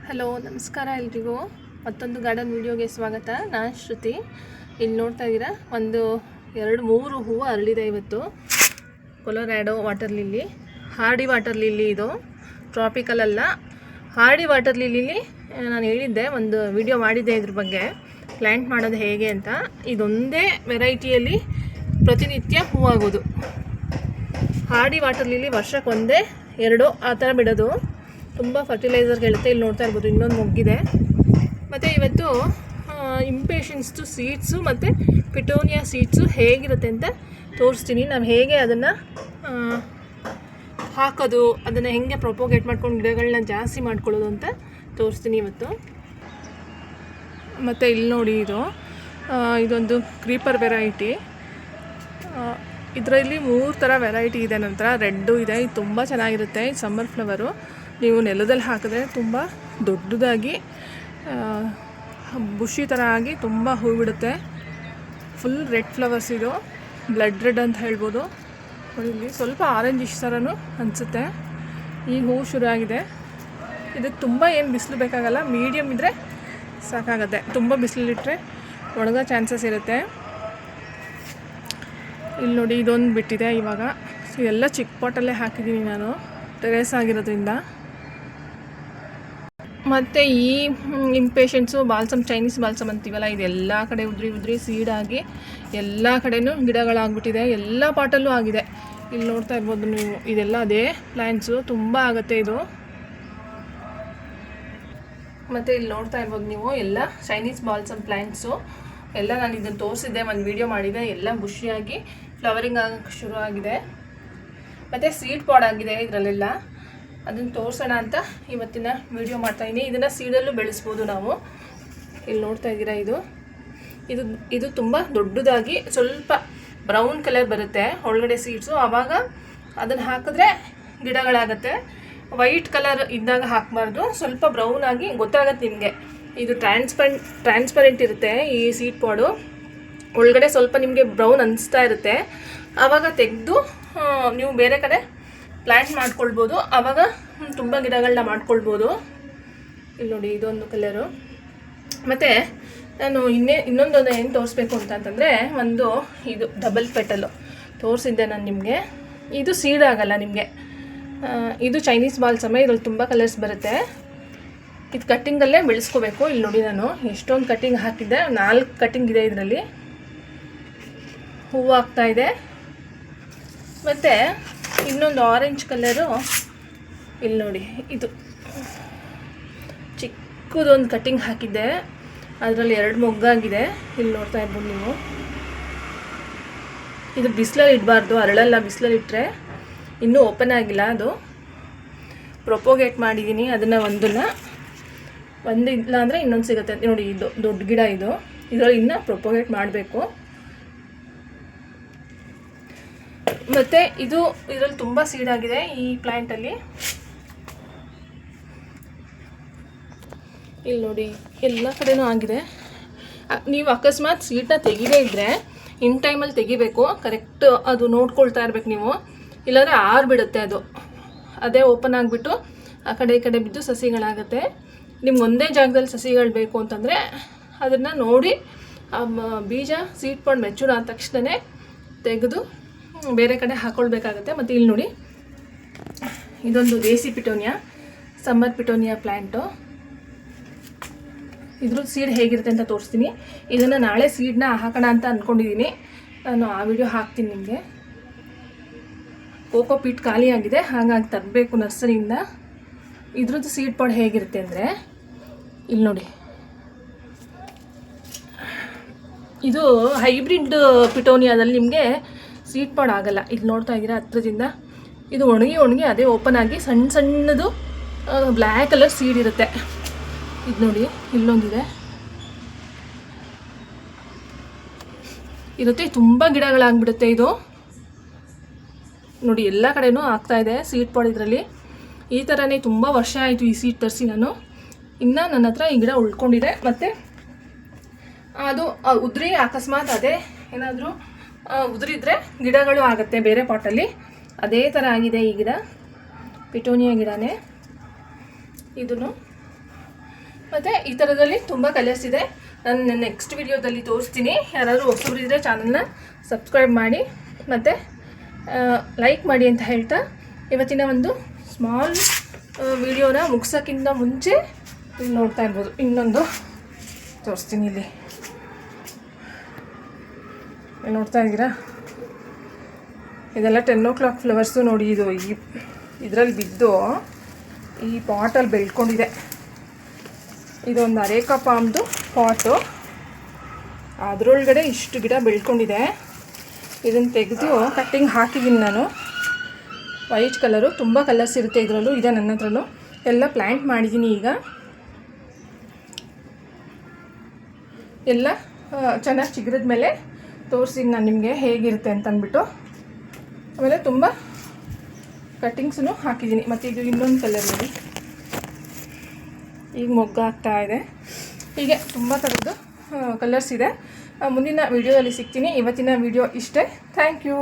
Hello ನಮಸ್ಕಾರ ಎಲ್ರಿಗೂ ಮತ್ತೊಂದು ಗಾರ್ಡನ್ ವಿಡಿಯೋಗೆ ಸ್ವಾಗತ. ನಾನು ಶ್ರುತಿ. ಇಲ್ಲಿ ನೋಡ್ತಾ ಇದ್ದೀರಾ, ಒಂದು 2-3 ಹೂವು ಅರಳಿದೆ ಇವತ್ತು. Colorado water lily, hardy water lily. ಇದು ಟ್ರಾಪಿಕಲ್ ಅಲ್ಲ, ಹಾರ್ಡಿ ವಾಟರ್ ಲಿಲ್ಲಿ. ನಾನು ಹೇಳಿದ್ದೆ, ಒಂದು ವಿಡಿಯೋ ಮಾಡಿದ್ದೆ ಇದ್ರ ಬಗ್ಗೆ, ಪ್ಲ್ಯಾಂಟ್ ಮಾಡೋದು ಹೇಗೆ ಅಂತ. ಇದೊಂದೇ ವೆರೈಟಿಯಲ್ಲಿ ಪ್ರತಿನಿತ್ಯ ಹೂವಾಗೋದು. ಹಾರ್ಡಿ ವಾಟರ್ ಲಿಲ್ಲಿ ವರ್ಷಕ್ಕೆ 1-2 ಆ ಥರ ಬಿಡೋದು. ತುಂಬ ಫರ್ಟಿಲೈಸರ್ ಹೇಳುತ್ತೆ. ಇಲ್ಲಿ ನೋಡ್ತಾ ಇರ್ಬೋದು, ಇನ್ನೊಂದು ಮೊಗ್ಗಿದೆ. ಮತ್ತು ಇವತ್ತು ಇಂಪೇಷನ್ಸ್ದು ಸೀಡ್ಸು ಮತ್ತು ಪಿಟೋನಿಯಾ ಸೀಡ್ಸು ಹೇಗಿರುತ್ತೆ ಅಂತ ತೋರಿಸ್ತೀನಿ. ನಾವು ಹೇಗೆ ಅದನ್ನು ಹಾಕೋದು, ಅದನ್ನು ಹೇಗೆ ಪ್ರೊಪೋಗೇಟ್ ಮಾಡ್ಕೊಂಡು ಗಿಡಗಳನ್ನ ಜಾಸ್ತಿ ಮಾಡ್ಕೊಳ್ಳೋದು ಅಂತ ತೋರಿಸ್ತೀನಿ ಇವತ್ತು. ಮತ್ತು ಇಲ್ಲಿ ನೋಡಿ, ಇದೊಂದು ಕ್ರೀಪರ್ ವೆರೈಟಿ. ಇದರಲ್ಲಿ 3 ಥರ ವೆರೈಟಿ ಇದೆ. ನಂತರ ರೆಡ್ಡು ಇದೆ, ಇದು ತುಂಬ ಚೆನ್ನಾಗಿರುತ್ತೆ. ಇದು ಸಮ್ಮರ್ ಫ್ಲವರು. ನೀವು ನೆಲದಲ್ಲಿ ಹಾಕಿದ್ರೆ ತುಂಬ ದೊಡ್ಡದಾಗಿ ಬುಷಿ ಥರ ಆಗಿ ತುಂಬ ಹೂ ಬಿಡುತ್ತೆ. Full red flowers. ಇದು ಬ್ಲಡ್ ರೆಡ್ ಅಂತ ಹೇಳ್ಬೋದು. ಇಲ್ಲಿ ಸ್ವಲ್ಪ ಆರೆಂಜಿಶ್ ಥರನೂ ಅನಿಸುತ್ತೆ. ಈಗ ಹೂ ಶುರು ಆಗಿದೆ. ಇದಕ್ಕೆ ತುಂಬ ಏನು ಬಿಸಿಲು ಬೇಕಾಗಲ್ಲ, ಮೀಡಿಯಮ್ ಇದ್ದರೆ ಸಾಕಾಗುತ್ತೆ. ತುಂಬ ಬಿಸಿಲಿಟ್ಟರೆ ಒಣಗೋ ಚಾನ್ಸಸ್ ಇರುತ್ತೆ. ಇಲ್ಲಿ ನೋಡಿ, ಇದೊಂದು ಬಿಟ್ಟಿದೆ ಇವಾಗ. ಎಲ್ಲ ಚಿಕ್ಕ ಪಾಟಲ್ಲೇ ಹಾಕಿದ್ದೀನಿ ನಾನು, ಟೆರೇಸ್ ಆಗಿರೋದ್ರಿಂದ. ಮತ್ತು ಈ ಇಂಪೇಷನ್ಸು ಬಾಲ್ಸಮ್, ಚೈನೀಸ್ ಬಾಲ್ಸಮ್ ಅಂತೀವಲ್ಲ, ಇದೆಲ್ಲ ಕಡೆ ಉದ್ರಿ ಸೀಡಾಗಿ ಎಲ್ಲ ಕಡೆಯೂ ಗಿಡಗಳಾಗ್ಬಿಟ್ಟಿದೆ. ಎಲ್ಲ ಪಾಟಲ್ಲೂ ಆಗಿದೆ. ಇಲ್ಲಿ ನೋಡ್ತಾ ಇರ್ಬೋದು ನೀವು, ಇದೆಲ್ಲ ಅದೇ ಪ್ಲ್ಯಾಂಟ್ಸು. ತುಂಬ ಆಗುತ್ತೆ ಇದು. ಮತ್ತು ಇಲ್ಲಿ ನೋಡ್ತಾ ಇರ್ಬೋದು ನೀವು, ಎಲ್ಲ ಚೈನೀಸ್ ಬಾಲ್ಸಮ್ ಪ್ಲ್ಯಾಂಟ್ಸು. ಎಲ್ಲ ನಾನು ಇದನ್ನು ತೋರಿಸಿದ್ದೆ, ಒಂದು ವಿಡಿಯೋ ಮಾಡಿದೆ. ಎಲ್ಲ ಬುಷಿಯಾಗಿ ಫ್ಲವರಿಂಗ್ ಆಗೋಕ್ಕೆ ಶುರು ಆಗಿದೆ. ಮತ್ತು ಸೀಡ್ ಪಾಡ್ ಆಗಿದೆ ಇದರಲ್ಲೆಲ್ಲ. ಅದನ್ನು ತೋರಿಸೋಣ ಅಂತ ಇವತ್ತಿನ ವಿಡಿಯೋ ಮಾಡ್ತಾಯಿದ್ದೀನಿ. ಇದನ್ನು ಸೀಡಲ್ಲೂ ಬೆಳೆಸ್ಬೋದು ನಾವು. ಇಲ್ಲಿ ನೋಡ್ತಾ ಇದ್ದೀರಾ, ಇದು ತುಂಬ ದೊಡ್ಡದಾಗಿ ಸ್ವಲ್ಪ ಬ್ರೌನ್ ಕಲರ್ ಬರುತ್ತೆ ಒಳಗಡೆ ಸೀಡ್ಸು. ಆವಾಗ ಅದನ್ನು ಹಾಕಿದ್ರೆ ಗಿಡಗಳಾಗತ್ತೆ. ವೈಟ್ ಕಲರ್ ಇದ್ದಾಗ ಹಾಕಬಾರ್ದು, ಸ್ವಲ್ಪ ಬ್ರೌನ್ ಆಗಿ ಗೊತ್ತಾಗತ್ತೆ ನಿಮಗೆ. ಇದು ಟ್ರಾನ್ಸ್ಪರೆಂಟ್ ಇರುತ್ತೆ ಈ ಸೀಡ್ ಪಾಡು. ಒಳಗಡೆ ಸ್ವಲ್ಪ ನಿಮಗೆ ಬ್ರೌನ್ ಅನಿಸ್ತಾ ಇರುತ್ತೆ. ಆವಾಗ ತೆಗೆದು ನೀವು ಬೇರೆ ಕಡೆ ಪ್ಲ್ಯಾಂಟ್ ಮಾಡ್ಕೊಳ್ಬೋದು. ಆವಾಗ ತುಂಬ ಗಿಡಗಳನ್ನ ಮಾಡ್ಕೊಳ್ಬೋದು. ಇಲ್ಲಿ ನೋಡಿ, ಇದೊಂದು ಕಲರು. ಮತ್ತು ನಾನು ಇನ್ನೊಂದೊಂದು ಏನು ತೋರಿಸ್ಬೇಕು ಅಂತಂದರೆ, ಇದು ಡಬಲ್ ಪೆಟಲು ತೋರಿಸಿದ್ದೆ ನಾನು ನಿಮಗೆ. ಇದು ಸೀಡ್ ಆಗಲ್ಲ ನಿಮಗೆ. ಇದು ಚೈನೀಸ್ ಬಾಲ್ಸಮೇ. ಇದ್ರಲ್ಲಿ ತುಂಬ ಕಲರ್ಸ್ ಬರುತ್ತೆ. ಇದು ಕಟ್ಟಿಂಗಲ್ಲೇ ಬೆಳೆಸ್ಕೋಬೇಕು. ಇಲ್ಲಿ ನೋಡಿ, ನಾನು ಎಷ್ಟೊಂದು ಕಟ್ಟಿಂಗ್ ಹಾಕಿದ್ದೆ. 4 ಕಟ್ಟಿಂಗ್ ಇದೆ ಇದರಲ್ಲಿ. ಹೂವು ಆಗ್ತಾಯಿದೆ. ಮತ್ತು ಇನ್ನೊಂದು ಆರೆಂಜ್ ಕಲರು. ಇಲ್ಲಿ ನೋಡಿ, ಇದು ಚಿಕ್ಕದೊಂದು ಕಟ್ಟಿಂಗ್ ಹಾಕಿದ್ದೆ, ಅದರಲ್ಲಿ 2 ಮೊಗ್ಗಾಗಿದೆ. ಇಲ್ಲಿ ನೋಡ್ತಾ ಇರ್ಬೋದು ನೀವು. ಇದು ಬಿಸಿಲಲ್ಲಿ ಇಡಬಾರ್ದು, ಅರಳಲ್ಲ ಬಿಸಿಲಲ್ಲಿ ಇಟ್ಟರೆ. ಇನ್ನೂ ಓಪನ್ ಆಗಿಲ್ಲ, ಅದು ಪ್ರೊಪೋಗೇಟ್ ಮಾಡಿದ್ದೀನಿ. ಅದನ್ನು ಒಂದು ಇಲ್ಲ ಅಂದರೆ ಇನ್ನೊಂದು ಸಿಗುತ್ತೆ ನೋಡಿ. ಇದು ದೊಡ್ಡ ಗಿಡ. ಇದರಲ್ಲಿ ಇನ್ನೂ ಪ್ರೊಪೋಗೇಟ್ ಮಾಡಬೇಕು. ಮತ್ತು ಇದರಲ್ಲಿ ತುಂಬ ಸೀಡ್ ಆಗಿದೆ ಈ ಪ್ಲ್ಯಾಂಟಲ್ಲಿ. ಇಲ್ಲಿ ನೋಡಿ, ಎಲ್ಲ ಕಡೆನೂ ಆಗಿದೆ. ನೀವು ಅಕಸ್ಮಾತ್ ಸೀಡನ್ನ ತೆಗಿದೇ ಇದ್ದರೆ ಇನ್ ಟೈಮಲ್ಲಿ ತೆಗಿಬೇಕು. ಕರೆಕ್ಟ್ ಅದು ನೋಡ್ಕೊಳ್ತಾ ಇರ್ಬೇಕು ನೀವು. ಇಲ್ಲಾಂದರೆ ಆರಿಬಿಡುತ್ತೆ ಅದು. ಅದೇ ಓಪನ್ ಆಗಿಬಿಟ್ಟು ಆ ಕಡೆ ಈ ಕಡೆ ಬಿದ್ದು ಸಸಿಗಳಾಗುತ್ತೆ. ನಿಮ್ಗೆ ಒಂದೇ ಜಾಗದಲ್ಲಿ ಸಸಿಗಳು ಬೇಕು ಅಂತಂದರೆ ಅದನ್ನು ನೋಡಿ, ಬೀಜ ಸೀಡ್ ಪಾಡ್ ಮೆಚೂರ್ ಆದ ತಕ್ಷಣವೇ ತೆಗೆದು ಬೇರೆ ಕಡೆ ಹಾಕ್ಕೊಳ್ಬೇಕಾಗತ್ತೆ. ಮತ್ತು ಇಲ್ಲಿ ನೋಡಿ, ಇದೊಂದು ದೇಸಿ ಪಿಟೋನಿಯಾ, ಸಮ್ಮರ್ ಪಿಟೋನಿಯಾ ಪ್ಲ್ಯಾಂಟು. ಇದ್ರ ಸೀಡ್ ಹೇಗಿರುತ್ತೆ ಅಂತ ತೋರಿಸ್ತೀನಿ. ಇದನ್ನು ನಾಳೆ ಸೀಡನ್ನ ಹಾಕೋಣ ಅಂತ ಅಂದ್ಕೊಂಡಿದ್ದೀನಿ. ನಾನು ಆ ವಿಡಿಯೋ ಹಾಕ್ತೀನಿ ನಿಮಗೆ. ಕೋಕೋ ಪೀಟ್ ಖಾಲಿಯಾಗಿದೆ, ಹಾಗಾಗಿ ತರಬೇಕು ನರ್ಸರಿಯಿಂದ. ಇದ್ರದ್ದು ಸೀಡ್ ಪಾಡ್ ಹೇಗಿರುತ್ತೆ ಅಂದರೆ, ಇಲ್ಲಿ ನೋಡಿ, ಇದು ಹೈಬ್ರಿಡ್ ಪಿಟೋನಿಯಾದಲ್ಲಿ ನಿಮಗೆ ಸೀಡ್ ಪಾಡ್ ಆಗಲ್ಲ. ಇಲ್ಲಿ ನೋಡ್ತಾ ಇದ್ದೀರಾ ಹತ್ರದಿಂದ. ಇದು ಒಣಗಿ ಅದೇ ಓಪನ್ ಆಗಿ ಸಣ್ಣದು ಬ್ಲ್ಯಾಕ್ ಕಲರ್ ಸೀಡ್ ಇರುತ್ತೆ. ಇದು ನೋಡಿ, ಇಲ್ಲೊಂದಿದೆ ಇರುತ್ತೆ. ತುಂಬ ಗಿಡಗಳಾಗ್ಬಿಡುತ್ತೆ ಇದು. ನೋಡಿ, ಎಲ್ಲ ಕಡೆನೂ ಆಗ್ತಾಯಿದೆ ಸೀಡ್ ಪಾಡ್ ಇದರಲ್ಲಿ. ಈ ಥರನೇ ತುಂಬ ವರ್ಷ ಆಯಿತು ಈ ಸೀಡ್ ತರಿಸಿ ನಾನು. ಇನ್ನು ನನ್ನ ಹತ್ರ ಈ ಗಿಡ ಉಳ್ಕೊಂಡಿದೆ. ಮತ್ತು ಅದು ಉದ್ರಿ ಅಕಸ್ಮಾತ್ ಅದೇ ಏನಾದರೂ ಉದುರಿದ್ರೆ ಗಿಡಗಳು ಆಗುತ್ತೆ ಬೇರೆ ಪಾಟಲ್ಲಿ. ಅದೇ ಥರ ಆಗಿದೆ ಈ ಗಿಡ. ಪಿಟೋನಿಯಾ ಗಿಡನೇ. ಇದನ್ನು ಮತ್ತು ಈ ಥರದಲ್ಲಿ ತುಂಬ ಕಲರ್ಸ್ ಇದೆ. ನಾನು ನೆಕ್ಸ್ಟ್ ವಿಡಿಯೋದಲ್ಲಿ ತೋರಿಸ್ತೀನಿ. ಯಾರಾದರೂ ಹೊಸಬರಿದ್ದರೆ ಚಾನಲ್ನ ಸಬ್ಸ್ಕ್ರೈಬ್ ಮಾಡಿ ಮತ್ತು ಲೈಕ್ ಮಾಡಿ ಅಂತ ಹೇಳ್ತಾ ಇವತ್ತಿನ ಒಂದು ಸ್ಮಾಲ್ ವಿಡಿಯೋನ ಮುಗಿಸೋಕ್ಕಿಂತ ಮುಂಚೆ ಇಲ್ಲಿ ನೋಡ್ತಾ ಇರ್ಬೋದು, ಇನ್ನೊಂದು ತೋರಿಸ್ತೀನಿ. ಇಲ್ಲಿ ನೋಡ್ತಾ ಇದ್ದೀರಾ, ಇದೆಲ್ಲ 10 o'clock ಫ್ಲವರ್ಸು ನೋಡಿ. ಇದು ಇದರಲ್ಲಿ ಬಿದ್ದು ಈ ಪಾಟಲ್ಲಿ ಬೆಳ್ಕೊಂಡಿದೆ. ಇದೊಂದು ಅರೇಕಾ ಪಾಮ್ದು ಪಾಟು, ಅದರೊಳಗಡೆ ಇಷ್ಟು ಗಿಡ ಬೆಳ್ಕೊಂಡಿದೆ. ಇದನ್ನು ತೆಗೆದು ಕಟ್ಟಿಂಗ್ ಹಾಕಿದ್ದೀನಿ ನಾನು. ವೈಟ್ ಕಲರು, ತುಂಬ ಕಲರ್ಸ್ ಇರುತ್ತೆ ಇದರಲ್ಲೂ, ಇದೆ ನನ್ನ ಹತ್ರನೂ. ಎಲ್ಲ ಪ್ಲ್ಯಾಂಟ್ ಮಾಡಿದ್ದೀನಿ. ಈಗ ಎಲ್ಲ ಚೆನ್ನಾಗಿ ಚಿಗುರಿದ ಮೇಲೆ ತೋರಿಸಿದ್ದೀನಿ ನಾನು ನಿಮಗೆ ಹೇಗಿರುತ್ತೆ ಅಂತ ಅಂದ್ಬಿಟ್ಟು. ಆಮೇಲೆ ತುಂಬ ಕಟ್ಟಿಂಗ್ಸನ್ನು ಹಾಕಿದ್ದೀನಿ. ಮತ್ತು ಇದು ಇನ್ನೊಂದು ಕಲರ್ ನೋಡಿ, ಈಗ ಮೊಗ್ಗಾಗ್ತಾ ಇದೆ. ಹೀಗೆ ತುಂಬ ಥರದ್ದು ಕಲರ್ಸ್ ಇದೆ. ಮುಂದಿನ ವೀಡಿಯೋದಲ್ಲಿ ಸಿಗ್ತೀನಿ. ಇವತ್ತಿನ ವೀಡಿಯೋ ಇಷ್ಟೇ. Thank you.